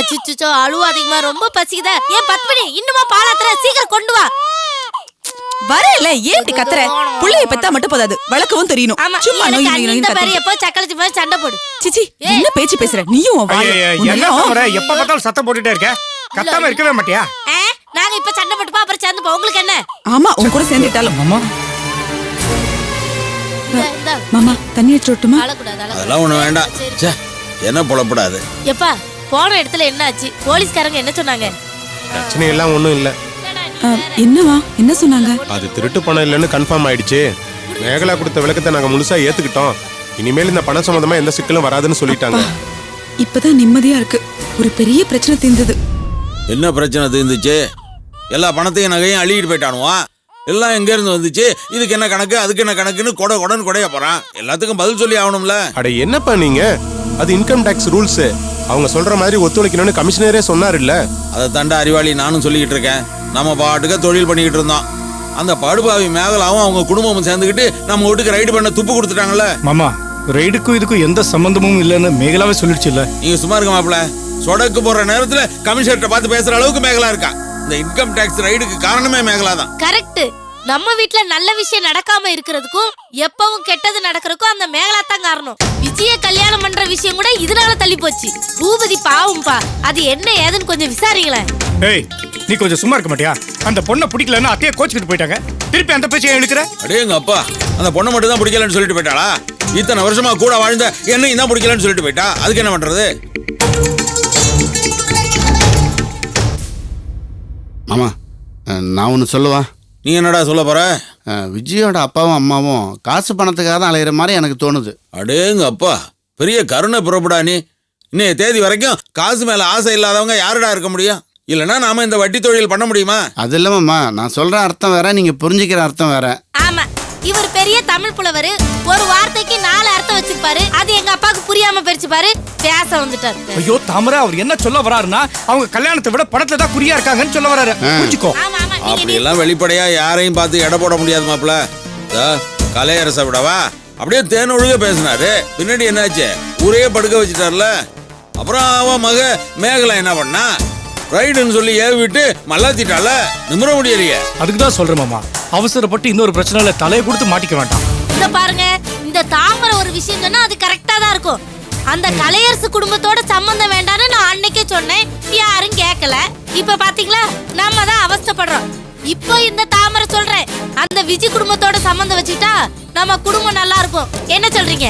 அச்சுச்சோ அழுவாதீங்கம்மா, ரொம்ப பசிக்குதா? ஏன் பத்மினி இன்னுமா பாலாத்துற? சீக்கிரம் கொண்டு வா. வரல ஏன் இப்படி கத்துற? புள்ளைய பெத்தா மட்டும் போதாது, வளர்க்கவும் தெரியணும். சும்மா நோய் நோய் நோய் கத்துற. எப்போ சக்கலத்தி மாதிரி சண்டை போடு. சிச்சி என்ன பேச்சு பேசுற நீயும்? என்ன தாமரை எப்ப பார்த்தாலும் சத்தம் போட்டுட்டே இருக்க? கத்தாம இருக்கவே மாட்டியா? நாங்க இப்ப சண்டை போட்டுப்பா, அப்புறம் சேர்ந்து போ. உங்களுக்கு என்ன? ஆமா உன் கூட சேர்ந்துட்டாலும். மாமா மாமா தண்ணி எடுத்துட்டுமா? அதெல்லாம் ஒண்ணு வேண்டாம். என்ன புலப்படாது. எப்பா போன இடத்துல என்ன ஆச்சு? போலீஸ்காரங்க என்ன சொன்னாங்க? பிரச்சனை எல்லாம் ஒண்ணும் இல்ல. என்னவா என்ன சொன்னாங்க? அது திருட்டு பணம் இல்லைன்னு கன்ஃபார்ம் ஆயிடுச்சு. மேகலா கொடுத்த விளக்கத்தை நாங்க முழுசா ஏத்துக்கிட்டோம். இனிமேல் இந்த பணம் சம்பந்தமா எந்த சிக்கலும் வராதுன்னு சொல்லிட்டாங்க. இப்பதான் நிம்மதியா இருக்கு. ஒரு பெரிய பிரச்சனை தீர்ந்தது. என்ன பிரச்சனை தீர்ந்துச்சு? எல்லா பணத்தையும் நகையும் அள்ளிட்டு போயிட்டானுவா. எல்லாம் எங்க இருந்து வந்துச்சு? இதுக்கு என்ன கணக்கு, அதுக்கு என்ன கணக்குன்னு கொடைன்னு கொடைய போறான். எல்லாத்துக்கும் பதில் சொல்லி ஆகணும்ல. அட என்னப்பா நீங்க? அது இன்கம் டாக்ஸ் ரூல்ஸ். அவங்க சொல்ற மாதிரி ஒத்துழைக்கணும்னு கமிஷனரே சொன்னார் இல்ல? அதை தாண்டா அறிவாளி நானும் சொல்லிக்கிட்டு இருக்கேன். நம்ம பாட்டுக்கு தொழில் பண்ணிக்கிட்டு இருந்தோம். அந்த படுபாவி மேகலாவும் அவங்க குடும்பமும் சேர்ந்துக்கிட்டு நம்ம வீட்டுக்கு ரைடு பண்ண துப்பு கொடுத்துட்டாங்கல்ல. மாமா ரைடுக்கும் இதுக்கும் எந்த சம்பந்தமும் இல்லைன்னு மேகலாவே சொல்லிடுச்சு இல்ல? நீங்க சும்மா இருக்க மாப்பிள. சொடக்கு போற நேரத்துல கமிஷனர்கிட்ட பார்த்து பேசுற அளவுக்கு மேகலா இருக்கா. இந்த இன்கம் டாக்ஸ் ரைடுக்கு காரணமே மேகலா தான். கரெக்ட். நம்ம வீட்ல நல்ல விஷயம் நடக்காம இருக்கிறதுக்கும் எப்பவும் கெட்டது நடக்கிறதுக்கும் அந்த மேகலா தான் காரணம். விஜய கல்யாணம் பண்ற விஷயம் கூட இதனால தள்ளி போச்சு. பூபதி பாவம்பா, அது என்ன ஏதுன்னு கொஞ்சம் விசாரிங்களேன். ஏய் நீ கொஞ்சம் சும்மா இருக்க மாட்டியா? அந்த பொண்ணை பிடிக்கலன்னு அத்தையே கோச்சிக்கிட்டு போயிட்டாங்க. திருப்பி அந்த பேச்சை இழுக்கிற? அடே எங்க அப்பா, அந்த பொண்ணை மட்டும் தான் பிடிக்கலன்னு சொல்லிட்டு போயிட்டாளா? இத்தனை வருஷமா கூட வாழ்ந்த என்னையும் தான் பிடிக்கலன்னு சொல்லிட்டு போயிட்டா. அதுக்கு என்ன பண்றது? மாமா நான் ஒன்று சொல்லுவா. நீ என்னடா சொல்ல போற? விஜயோட அப்பாவும் அம்மாவும் காசு பணத்துக்காக தான் அலையிற மாதிரி எனக்கு தோணுது. அடேங்க அப்பா, பெரிய கருணை புறப்படா நீ. இன்னைய தேதி வரைக்கும் காசு மேல ஆசை இல்லாதவங்க யாருடா இருக்க முடியும்? இல்லனா நாம இந்த வட்டி தொழில் பண்ண முடியுமா? அது இல்லமாம்மா, நான் சொல்ற அர்த்தம் வேற, நீங்க புரிஞ்சுக்கிற அர்த்தம் வேற. ஆமா, இவர் பெரிய தமிழ் புலவர். ஒரு வார்த்தைக்கு 4 அர்த்தம் வச்சிருப்பாரு. அது எங்க அப்பாவுக்கு புரியாம போயிடுச்சு பாரு. பேச வந்துட்டாரு. ஐயோ தாமரை, அவர் என்ன சொல்ல வராருன்னா அவங்க கல்யாணத்தை விட பணத்துல தான் குறியா இருக்காங்கன்னு சொல்ல வராரு. புரிஞ்சுக்கோ. ஆமா ஆமா, அப்படி எல்லாம் வெளிப்படையா யாரையும் பார்த்து எடை போட முடியாது மாப்ள. கலையரச விடவா அப்படியே தேன் ஒழுக பேசினாரு. பின்னாடி என்னாச்சு? ஊரே படுக்க வச்சுட்டார்ல. அப்புறம் அவன் மக மேகலா என்ன பண்ணா? ரைடுன்னு சொல்லி ஏவி விட்டு மல்லாத்திட்டால. நிமிர முடியலையே. அதுக்கு தான் சொல்றேன் மாமா, அவசரப்பட்டு இன்னொரு பிரச்சனையில தலையை கொடுத்து மாட்டிக்க வேண்டாம். இத பாருங்க, இந்த தாமரை ஒரு விஷயம் சொன்னா அது கரெக்டா தான் இருக்கும். அந்த கலையரசு குடும்பத்தோட சம்பந்தம் வேண்டாம்னு நான் அன்னைக்கே சொன்னேன். யாரும் கேட்கல. இப்ப பாத்தீங்களா, நாம தான் அவஸ்தைப்படுறோம். இப்போ இந்த தாமரை சொல்றேன், அந்த விஜய் குடும்பத்தோட சம்பந்தம் வச்சுட்டா நம்ம குடும்பம் நல்லா இருக்கும். என்ன சொல்றீங்க?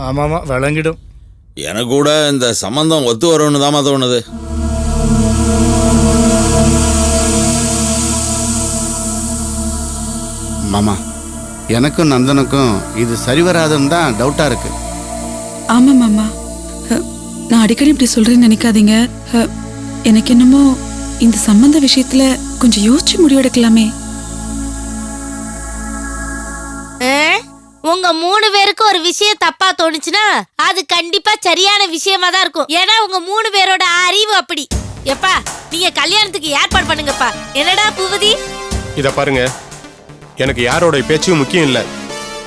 ஆமாமா, விளங்கிடும். எனக்கு கூட இந்த சம்பந்தம் ஒத்து வரும்னு தான் தோணுது. மாமா எனக்கும் நந்தனுக்கும் இது சரி வராதுன்னு தான் டவுட்டா இருக்கு. ஆமா மாமா, நான் அடிக்கடி இப்படி சொல்றேன்னு நினைக்காதீங்க. எனக்கு என்னமோ இந்த சம்பந்த விஷயத்துல கொஞ்சம் யோசிச்சு முடிவெடுக்கலாமே. உங்க 3 பேருக்கு ஒரு விஷயம் தப்பா தோணுச்சுன்னா அது கண்டிப்பா சரியான விஷயமா தான் இருக்கும். ஏன்னா உங்க 3 பேரோட அறிவு அப்படி. எப்பா நீங்க கல்யாணத்துக்கு ஏற்பாடு பண்ணுங்கப்பா. என்னடா பூபதி? இத பாருங்க, எனக்கு யாரோட பேச்சும் முக்கியம் இல்ல.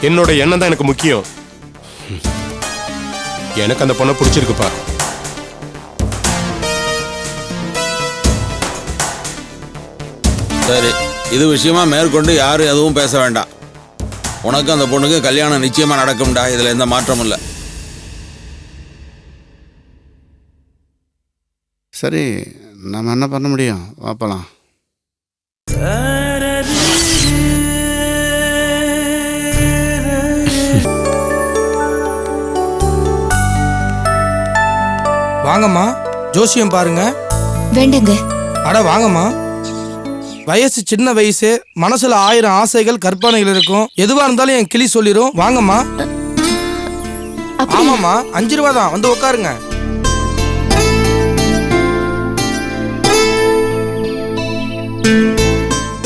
என்னோட எண்ணம் தான் எனக்கு முக்கியம். எனக்கு அந்த பொண்ணை பிடிச்சிருக்குப்பா. சரி, இது விஷயமா மேற்கொண்டு யாரும் எதுவும் பேச வேண்டாம். உனக்கு அந்த பொண்ணுக்கு கல்யாணம் நிச்சயமா நடக்கும்டா. இதுல எந்த மாற்றமும் இல்லை. சரி, நம்ம என்ன பண்ண முடியும்? வாப்பலாம். வாங்கம்மா, ஜோசியம் பாருங்க. வேண்டங்க. அட வாங்கம்மா, வயசு சின்ன வயசு, மனசுல 1000 ஆசைகள் கற்பனைகள் இருக்கும். எதுவா இருந்தாலும் என் கிளி சொல்லிரும். வாங்கம்மா. ஆமாம்மா, 5 ரூபா தான். வந்து உட்காருங்க.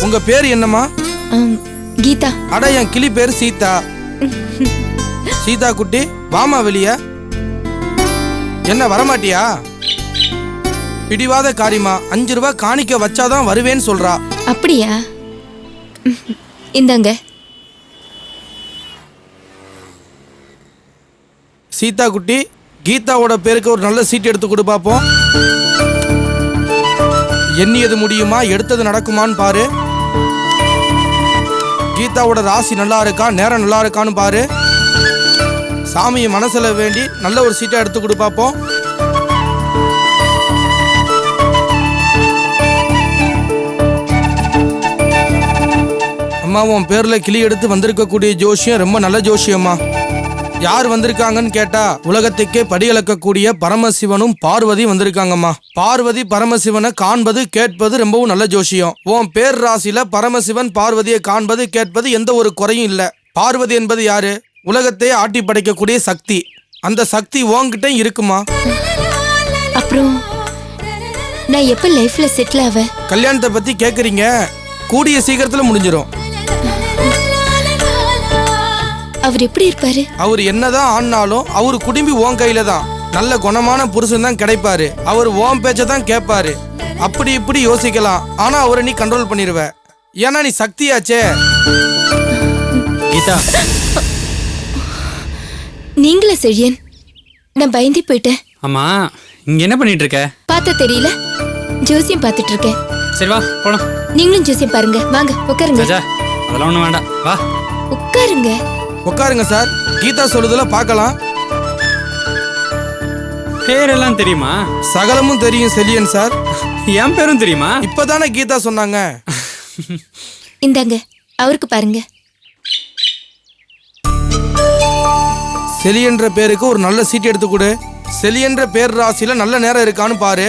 உங்க பேர் என்னம்மா? கீதா. அட என் கிளி பேர் சீதா. சீதா குட்டி, வாமா வெளிய. என்ன வரமாட்டியா? பிடிவாத காரியமா, 5 ரூபா காணிக்க வச்சாதான் வருவேன்னு சொல்றா. அப்படியா? இந்தாங்க. சீதா குட்டி, கீதாவோட பேருக்கு ஒரு நல்ல சீட் எடுத்து கொடு பாப்போம். எண்ணியது முடியுமா, எடுத்தது நடக்குமான்னு பாரு. கீதாவோட ராசி நல்லா இருக்கா, நேரம் நல்லா இருக்கான்னு பாரு. சாமியை மனசுல வேண்டி நல்ல ஒரு சீட்டை எடுத்து கொடு பாப்போம். அம்மா, உன் பேர்ல கிளி எடுத்து வந்திருக்கக்கூடிய ஜோசியம் ரொம்ப நல்ல ஜோசியம்மா. யார் வந்திருக்காங்கன்னு கேட்டா உலகத்துக்கே படியளக்கக்கூடிய பரமசிவனும் பார்வதி வந்திருக்காங்கம்மா. பார்வதி பரமசிவனை காண்பது கேட்பது ரொம்பவும் நல்ல ஜோசியம். உன் பேர் ராசியில பரமசிவன் பார்வதியை காண்பது கேட்பது எந்த ஒரு குறையும் இல்ல. பார்வதி என்பது யாரு? உலகத்தையே ஆட்டி படைக்கக்கூடிய சக்தி. அந்த சக்தி உன்கிட்ட இருக்குமா? அப்புறம் நான் எப்ப லைஃப்ல செட்டில் ஆவேன்? கல்யாணத்தை பத்தி கேக்குறீங்க, கூடிய சீக்கிரத்துல முடிஞ்சிரும். அவர் எப்படி இருப்பாரு? அவர் என்னதான் ஆனாலும் அவர் குடும்பி உன் கையில தான். நல்ல குணமான புருஷன் தான் கிடைப்பாரு. அவர் உன் பேச்ச தான் கேட்பாரு. அப்படி இப்படி யோசிக்கலாம், ஆனா அவரை நீ கண்ட்ரோல் பண்ணிடுவ. ஏன்னா நீ சக்தியாச்சே. கீதா, நீங்களா செழியன்? நான் பயந்தே போயிட்டேன். அம்மா இங்க என்ன பண்ணிட்டு இருக்க? பார்த்தா தெரியல, ஜோசியம் பார்த்துட்டு இருக்கேன். சரி வா போலாம். நீங்களும் ஜோசியம் பாருங்க. வாங்க உட்காருங்க. ராஜா, அதெல்லாம் ஒண்ணும் வேண்டாம், வா உட்காருங்க. உட்காருங்க சார். கீதா சொல்லுதுல பார்க்கலாம். பேரெல்லாம் தெரியுமா? சகலமும் தெரியும் செலியன் சார். என் பேரும் தெரியுமா? இப்பதானே கீதா சொன்னாங்க. இந்தாங்க, அவருக்கு பாருங்க. செலியன்ற பேருக்கு ஒரு நல்ல சீட் எடுத்து கொடு. செலியன்ற பேர் ராசியில நல்ல நேரம் இருக்கான்னு பாரு.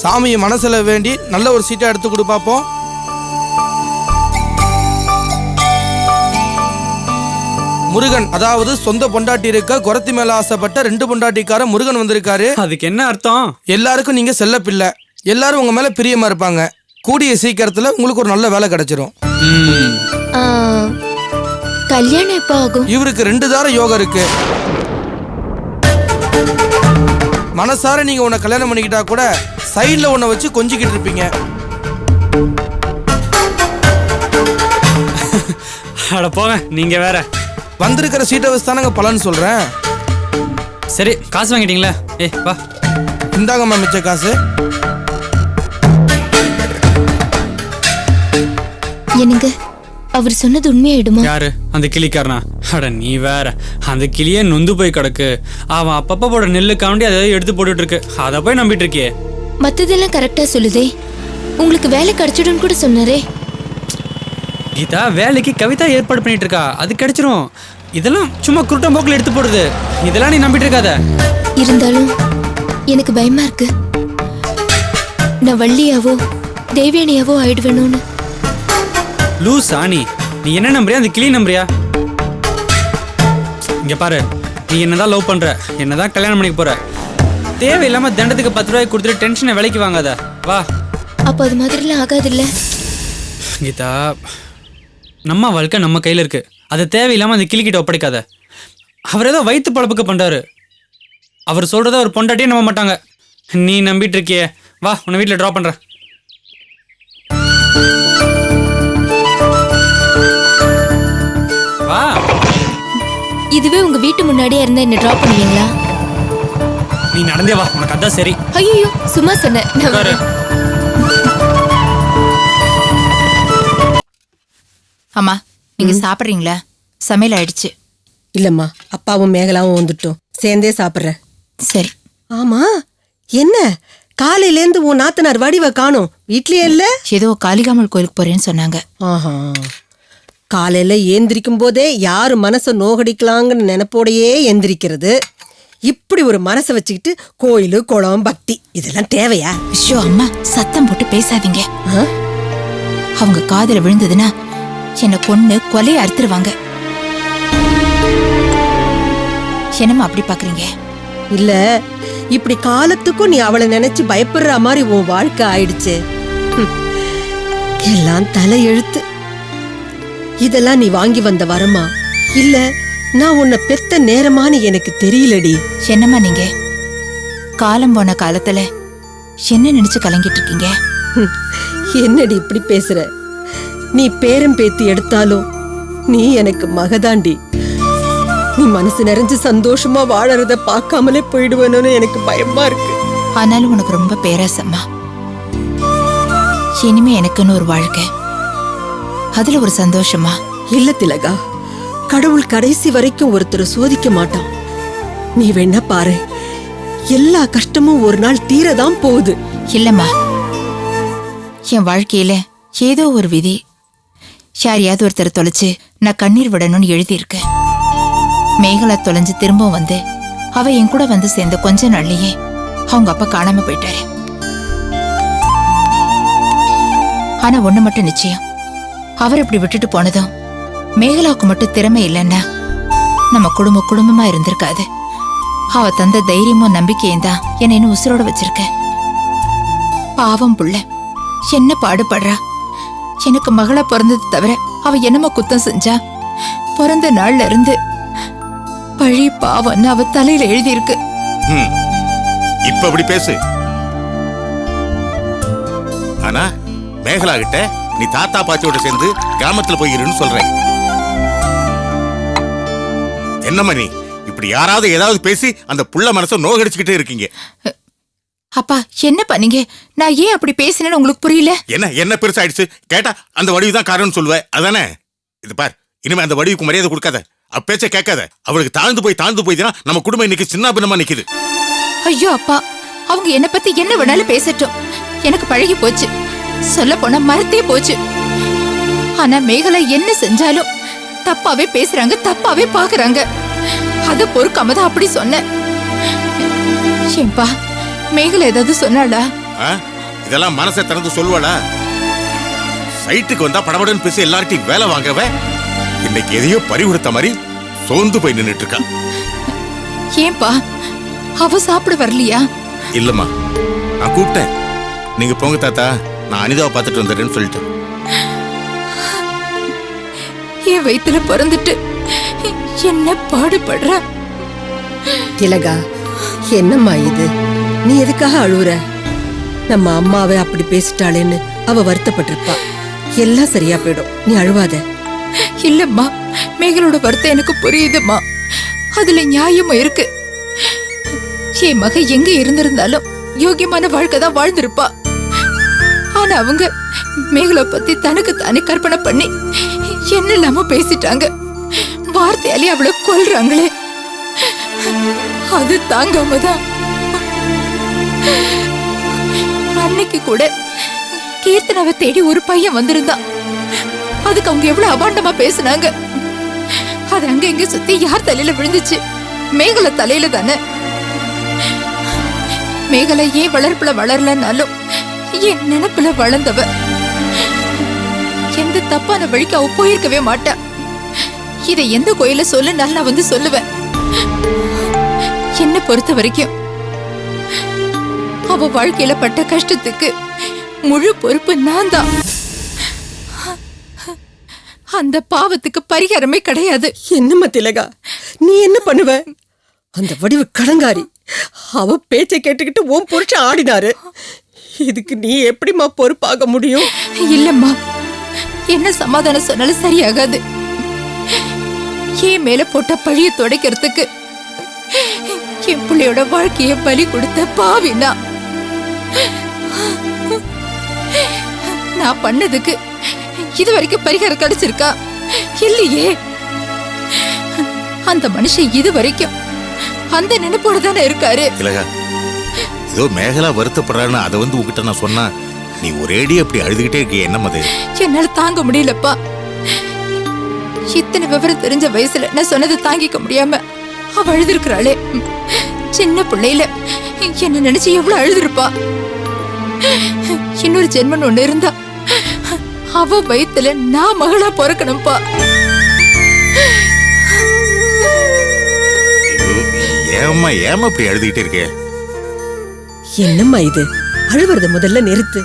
சாமியை மனசுல வேண்டி நல்ல ஒரு சீட்டை எடுத்து கொடு பாப்போம். முருகன், அதாவது சொந்த பொண்டாட்டி இருக்க குரத்தி மேல ஆசைப்பட்ட 2 பொண்டாட்டிக்கார முருகன் வந்திருக்காரு. அதுக்கு என்ன அர்த்தம்? எல்லாருக்கும் நீங்க செல்ல பிள்ளை. எல்லாரும் உங்க மேல பிரியமா இருப்பாங்க. கூடிய சீக்கிரத்துல உங்களுக்கு ஒரு நல்ல வேலை கிடைச்சிரும். ஆ, கல்யாணம் எப்போ ஆகும்? இவருக்கு 2 தார யோகம் இருக்கு. மனசார நீங்க உன்னை கல்யாணம் பண்ணிக்கிட்டா கூட சைட்ல உன்னை வச்சு கொஞ்சிக்கிட்டு இருப்பீங்க. அட போங்க, நீங்க வேற. வந்திருக்கிற சீட்டை வச்சு தானங்க பலன்னு சொல்றேன். சரி, காசு வாங்கிட்டீங்களா? ஏய் வா. இந்தாங்கம்மா மிச்ச காசு. என்னங்க, அவர் சொன்னது உண்மையாயிடுமா? யாரு? அந்த கிளிக்காரனா? அட நீ வேற. அந்த கிளியே நொந்து போய் கிடக்கு. அவன் அப்பப்ப போட நெல்லுக்காண்டி அதை எடுத்து போட்டுட்டு இருக்கு. அதை போய் நம்பிட்டு இருக்கியே. மத்ததெல்லாம் கரெக்டா சொல்லுதே. உங்களுக்கு வேலை கிடைச்சிடும்னு கூட சொன்னாரே. கீதா, வேலைக்கு கவிதா ஏற்பாடு பண்ணிட்டு இருக்கா. அது கிடைச்சிரும். இதெல்லாம் சும்மா குருட்டம் போக்கில் எடுத்து போடுது. இதெல்லாம் நீ நம்பிட்டு இருக்காத. இருந்தாலும் எனக்கு பயமா இருக்கு. நான் வள்ளியாவோ தேவயானியாவோ ஆயிடுவேணும்னு. லூசா நீ? நீ என்ன நம்புறியா, அந்த கிளி நம்புறியா? இங்க பாரு, நீ என்னதான் லவ் பண்ற, என்னதான் கல்யாணம் பண்ணிக்க போற. தேவையில்லாம தண்டத்துக்கு 10 ரூபாய் கொடுத்துட்டு டென்ஷனை விலைக்கு வாங்காத. வா. அப்போ அது மாதிரிலாம் ஆகாதுல்ல? கீதா, நம்ம வாழ்க்கை நம்ம கையில இருக்கு. அதை தேவையில்லாம அந்த கிளிக்கிட்ட ஒப்படைக்காத. அவர் ஏதோ வயிற்று பழப்புக்கு பண்றாரு. அவர் சொல்றத ஒரு பொண்டாட்டியே நம்ப மாட்டாங்க. நீ நம்பிட்டு இருக்கியே. வா, உன்னை வீட்டில் ட்ராப் பண்றேன். வா. இதுவே உங்க வீட்டு முன்னாடியே இருந்தா என்ன டிராப் பண்ணுவீங்களா? நீ நடந்தே வா, உனக்கு அதான் சரி. ஐயோ, சும்மா சொன்னேன். நான் உட்காரு. வரேன். அம்மா, நீங்க சாப்பிட்றீங்களா? சமையல் ஆயிடுச்சு. இல்லம்மா, அப்பாவும் மேகலாவும் வந்துட்டோம், சேர்ந்தே சாப்பிட்றேன். சரி. ஆமா, என்ன காலையிலேருந்து உன் நாத்தனார் வடிவ காணோம், வீட்லயே இல்ல? ஏதோ காளிகாமல் கோயிலுக்கு போறேன்னு சொன்னாங்க. ஆஹா, காலையில ஏந்திரிக்கும் போதே யாரு மனசை நோகடிக்கலாங்கன்னு நினைப்போடையே எந்திரிக்கிறது. இப்படி ஒரு மனசை வச்சுக்கிட்டு கோயிலு குளம் பக்தி இதெல்லாம் தேவையா? ஐயோ அம்மா, சத்தம் போட்டு பேசாதீங்க. ஆ? அவங்க காதுல விழுந்ததுன்னா என்னை கொன்னு கொலையை அறுத்துருவாங்க. என்னம்மா அப்படி பாக்குறீங்க? இல்ல, இப்படி காலத்துக்கும் நீ அவளை நினைச்சு பயப்படுற மாதிரி உன் வாழ்க்கை ஆயிடுச்சு. எல்லாம் தலை எழுத்து. இதெல்லாம் நீ வாங்கி வந்த வரமா, இல்ல நான் உன்னை பெத்த நேரமான்னு எனக்கு தெரியலடி. என்னம்மா நீங்க காலம் போன காலத்துல என்ன நினைச்சு கலங்கிட்டு இருக்கீங்க? என்னடி இப்படி பேசுற? நீ பேரம் பேத்தி எடுத்தாலும் நீ எனக்கு மகதாண்டி. நீ மனசு நிறைஞ்சு சந்தோஷமா வாழறத பார்க்காமலே போயிடுவேன்னு எனக்கு பயமா இருக்கு. ஆனாலும் உனக்கு ரொம்ப பேராசம்மா. இனிமே எனக்குன்னு ஒரு வாழ்க்கை, அதுல ஒரு சந்தோஷமா. இல்ல திலகா, கடவுள் கடைசி வரைக்கும் ஒருத்தரை சோதிக்க மாட்டான். நீ வேணா பாரு, எல்லா கஷ்டமும் ஒரு நாள் தீரதான் போகுது. இல்லம்மா, என் வாழ்க்கையில ஏதோ ஒரு விதி யாரையாவது ஒருத்தர் தொலைச்சு நான் கண்ணீர் விடணும்னு எழுதியிருக்கேன். மேகலா தொலைஞ்சு திரும்ப வந்து அவ என் கூட வந்து சேர்ந்த கொஞ்ச நாள்லயே அவங்க அப்பா காணாம போயிட்டாரு. ஆனா ஒண்ணு மட்டும் நிச்சயம், அவர் இப்படி விட்டுட்டு போனதும் மேகலாவுக்கு மட்டும் திறமை இல்லைன்னா நம்ம குடும்பமா இருந்திருக்காது. அவ தந்த தைரியமும் நம்பிக்கையும் தான் என்னை இன்னும் உசுரோட வச்சிருக்க. பாவம் புள்ள என்ன பாடுபடுறா. எனக்கு மகளா பிறந்தது தவிர அவ என்னமோ குத்தம் செஞ்சா. பிறந்த நாள்ல இருந்து பழி பாவம்னு அவ தலையில எழுதியிருக்கு. இப்ப அப்படி பேசு. ஆனா மேகலா கிட்ட நீ தாத்தா பாச்சியோட சேர்ந்து கிராமத்துல போய் இருன்னு சொல்றேன். என்னம்மா நீ இப்படி யாராவது ஏதாவது பேசி அந்த புள்ள மனசை நோகடிச்சுக்கிட்டே இருக்கீங்க. அப்பா என்ன பண்ணீங்க? நான் ஏன் அப்படி பேசினேன்னு உங்களுக்கு புரியல? என்ன பெருசாயிடுச்சு? கேட்டா அந்த வடிவு தான் காரணம்னு சொல்லுவேன், அதானே? இது பார், இனிமே அந்த வடிவுக்கு மரியாதை கொடுக்காத, அப்பேச்ச கேட்காத. அவளுக்கு தாழ்ந்து போய் நம்ம குடும்பம் இன்னைக்கு சின்ன பின்னமா நிக்குது. ஐயோ அப்பா, அவங்க என்ன பத்தி என்ன வேணாலும் பேசட்டும், எனக்கு பழகி போச்சு. சொல்ல போனா மறத்தே போச்சு. ஆனா மேகலா என்ன செஞ்சாலும் தப்பாவே பேசுறாங்க, தப்பாவே பாக்குறாங்க. அத பொறுக்காம தான் அப்படி சொன்னேன். ஏன்பா, மேகலா ஏதாவது சொன்னாளா? இதெல்லாம் மனசை திறந்து சொல்லுவாளா? சைட்டுக்கு வந்தா படபடன்னு பேசி எல்லார்ட்டையும் வேலை வாங்கவ இன்னைக்கு எதையோ பறிவுறுத்த மாதிரி சோர்ந்து போய் நின்னுட்டு இருக்கா. ஏன்பா, அவ சாப்பிட வரலையா? இல்லம்மா, நான் கூப்பிட்டேன். நீங்க போங்க தாத்தா, நான் அனிதாவை பார்த்துட்டு வந்துடுறேன்னு சொல்லிட்டேன். என் வயித்துல பிறந்துட்டு என்ன பாடுபடுற. திலகா, என்னம்மா இது? நீ எதுக்காக அழுவுற? நம்ம அம்மாவை அப்படி பேசிட்டாளேன்னு அவ வருத்தப்பட்டிருப்பா. எல்லாம் சரியா போயிடும், நீ அழுவாத. இல்லம்மா, மேகலோட வருத்தம் எனக்கு புரியுதுமா. அதுல நியாயமும் இருக்கு. என் மக எங்க இருந்திருந்தாலும் யோகியமான வாழ்க்கை தான் வாழ்ந்திருப்பா. ஆனா அவங்க மேகலை பத்தி தனக்கு தானே கற்பனை பண்ணி என்ன இல்லாம பேசிட்டாங்க. வார்த்தையாலே அவளை கொல்றாங்களே, அது தாங்காம தான் அன்னைக்கு கூட கீர்த்தனாவை தேடி ஒரு பையன் வந்திருந்தான். அதுக்கு அவங்க எவ்வளவு அபாண்டமா பேசினாங்க. அது அங்க இங்க சுத்தி யார் தலையில விழுந்துச்சு? மேகலை தலையில தானே. மேகலை ஏன் வளர்ப்புல வளரலன்னாலும் என் நினைப்புல வளர்ந்தவ. எந்த தப்பான வழிக்கு அவ போயிருக்கவே மாட்டா. இதை எந்த கோயில சொல்லு நான் வந்து சொல்லுவேன். என்ன பொறுத்த வரைக்கும் அவ வாழ்க்கையில பட்ட கஷ்டத்துக்கு முழு பொறுப்பு நான் தான். அந்த பாவத்துக்கு பரிகாரமே கிடையாது. என்னம்மா திலகா, நீ என்ன பண்ணுவ? அந்த வடிவு கடங்காரி, அவ பேச்சை கேட்டுக்கிட்டு உன் புருஷன் ஆடினாரு. இதுக்கு நீ எப்படிமா பொறுப்பாக முடியும்? இல்லம்மா, என்ன சமாதானம் சொன்னாலும் சரியாகாது. என் மேல போட்ட பழிய துடைக்கிறதுக்கு என் பிள்ளையோட வாழ்க்கைய பலி கொடுத்த பாவினா. நான் பண்ணதுக்கு இது வரைக்கும் பரிகாரம் கிடைச்சிருக்கா? இல்லையே. அந்த மனுஷன் இது வரைக்கும் அந்த நினைப்போட தானே இருக்காரு. திலகா, ஏதோ மேகலா வருத்தப்படுறான்னு அதை வந்து உங்ககிட்ட நான் சொன்னா நீ ஒரேடி அப்படி அழுதுகிட்டே இருக்க. என்ன அது? என்னால தாங்க முடியலப்பா. இத்தனை விவரம் தெரிஞ்ச வயசுல நான் சொன்னதை தாங்கிக்க முடியாம அவ அழுதுருக்கிறாளே. சின்ன பிள்ளையில என்ன நினைச்சு எவ்வளவு அழுதுருப்பா. இன்னொரு ஜென்மன் ஒண்ணு இருந்தா அவ வயித்துல நான் மகளா பிறக்கணும்பா. ஏமா இப்படி அழுதுகிட்டே இருக்கே? என்னம்மா இது? அழுவுறத முதல்ல நிறுத்து.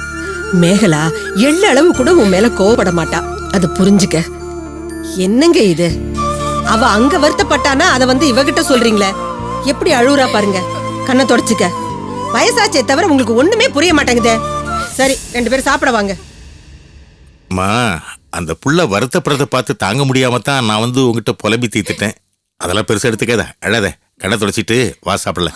மேகலா எள்ள அளவு கூட உன் மேல கோவப்பட மாட்டா, அது புரிஞ்சுக்க. என்னங்க இது? அவ அங்க வருத்தப்பட்டானா அத வந்து இவகிட்ட சொல்றீங்களே? எப்படி அழுவுறா பாருங்க. கண்ணை தொடச்சுக்க. வயசாச்சே தவிர உங்களுக்கு ஒண்ணுமே புரிய மாட்டேங்குதே. சரி, 2 பேரும் சாப்பிட வாங்க. அம்மா, அந்த புள்ள வருத்தப்படுறத பார்த்து தாங்க முடியாம தான் நான் வந்து உங்ககிட்ட புலம்பி தீர்த்துட்டேன். அதெல்லாம் பெருசா எடுத்துக்காத, அழாத. கண்ணை தொடச்சிட்டு வா சாப்பிடல.